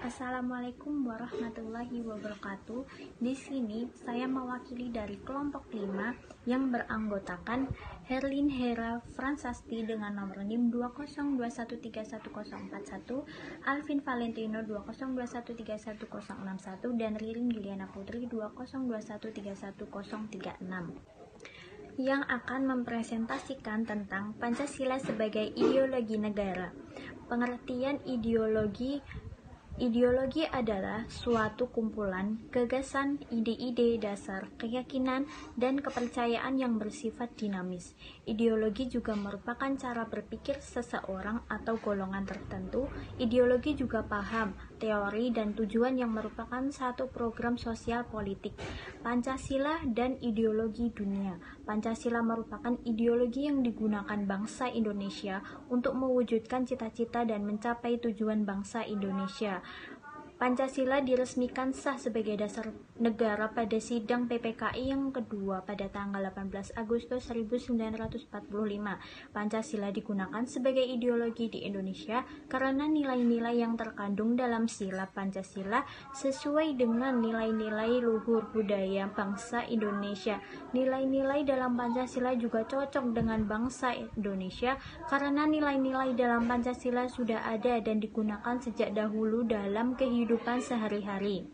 Assalamualaikum warahmatullahi wabarakatuh. Di sini saya mewakili dari kelompok 5 yang beranggotakan Herlin Hera Fransasti dengan nomor NIM 202131041, Alvin Valentino 202131061, dan Ririn Juliana Putri 202131036 yang akan mempresentasikan tentang Pancasila sebagai ideologi negara. Pengertian ideologi adalah suatu kumpulan gagasan, ide-ide dasar, keyakinan, dan kepercayaan yang bersifat dinamis. Ideologi juga merupakan cara berpikir seseorang atau golongan tertentu. Ideologi juga paham, teori, dan tujuan yang merupakan satu program sosial politik. Pancasila dan ideologi dunia. Pancasila merupakan ideologi yang digunakan bangsa Indonesia untuk mewujudkan cita-cita dan mencapai tujuan bangsa Indonesia. Pancasila diresmikan sah sebagai dasar negara pada sidang PPKI yang kedua pada tanggal 18 Agustus 1945. Pancasila digunakan sebagai ideologi di Indonesia karena nilai-nilai yang terkandung dalam sila Pancasila sesuai dengan nilai-nilai luhur budaya bangsa Indonesia. Nilai-nilai dalam Pancasila juga cocok dengan bangsa Indonesia karena nilai-nilai dalam Pancasila sudah ada dan digunakan sejak dahulu dalam kehidupan sehari-hari.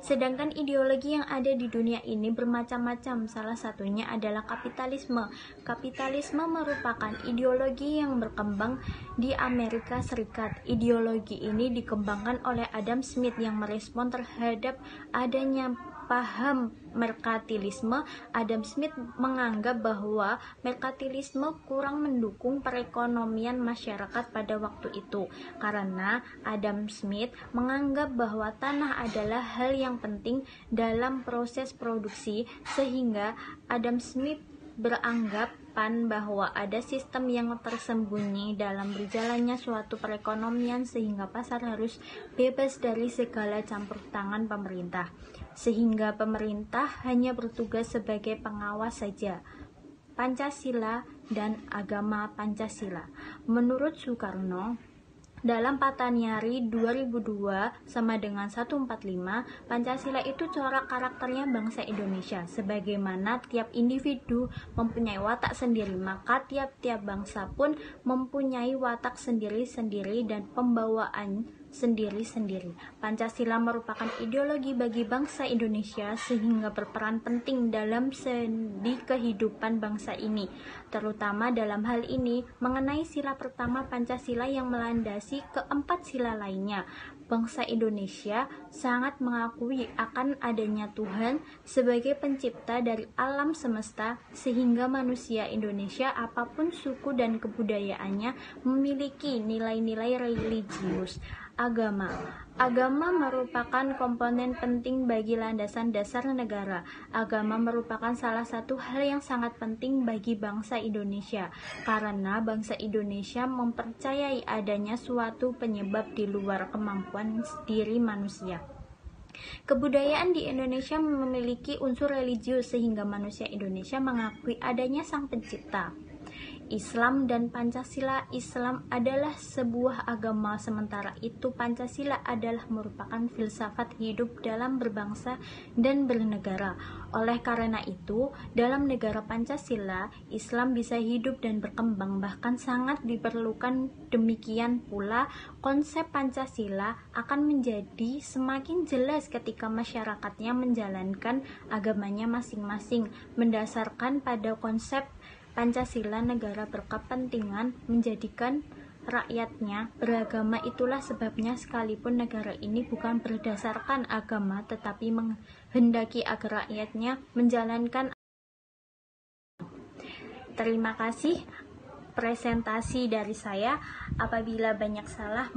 Sedangkan ideologi yang ada di dunia ini bermacam-macam, salah satunya adalah kapitalisme. Kapitalisme merupakan ideologi yang berkembang di Amerika Serikat. Ideologi ini dikembangkan oleh Adam Smith yang merespon terhadap adanya paham merkantilisme. Adam Smith menganggap bahwa merkantilisme kurang mendukung perekonomian masyarakat pada waktu itu, karena Adam Smith menganggap bahwa tanah adalah hal yang penting dalam proses produksi, sehingga Adam Smith beranggapan bahwa ada sistem yang tersembunyi dalam berjalannya suatu perekonomian sehingga pasar harus bebas dari segala campur tangan pemerintah, sehingga pemerintah hanya bertugas sebagai pengawas saja. Pancasila dan agama Pancasila. Menurut Soekarno, dalam Patanyari 2002 sama dengan 145, Pancasila itu corak karakternya bangsa Indonesia. Sebagaimana tiap individu mempunyai watak sendiri, maka tiap-tiap bangsa pun mempunyai watak sendiri-sendiri dan pembawaan sendiri-sendiri. Pancasila merupakan ideologi bagi bangsa Indonesia sehingga berperan penting dalam sendi kehidupan bangsa ini, terutama dalam hal ini mengenai sila pertama Pancasila yang melandasi keempat sila lainnya. Bangsa Indonesia sangat mengakui akan adanya Tuhan sebagai pencipta dari alam semesta, sehingga manusia Indonesia apapun suku dan kebudayaannya memiliki nilai-nilai religius. Agama merupakan komponen penting bagi landasan dasar negara. Agama merupakan salah satu hal yang sangat penting bagi bangsa Indonesia, karena bangsa Indonesia mempercayai adanya suatu penyebab di luar kemampuan diri manusia. Kebudayaan di Indonesia memiliki unsur religius sehingga manusia Indonesia mengakui adanya sang pencipta. Islam dan Pancasila. Islam adalah sebuah agama, sementara itu Pancasila adalah merupakan filsafat hidup dalam berbangsa dan bernegara. Oleh karena itu, dalam negara Pancasila, Islam bisa hidup dan berkembang, bahkan sangat diperlukan. Demikian pula, konsep Pancasila akan menjadi semakin jelas ketika masyarakatnya menjalankan agamanya masing-masing. Mendasarkan pada konsep Pancasila, negara berkepentingan menjadikan rakyatnya beragama. Itulah sebabnya sekalipun negara ini bukan berdasarkan agama, tetapi menghendaki agar rakyatnya menjalankan. Terima kasih presentasi dari saya. Apabila banyak salah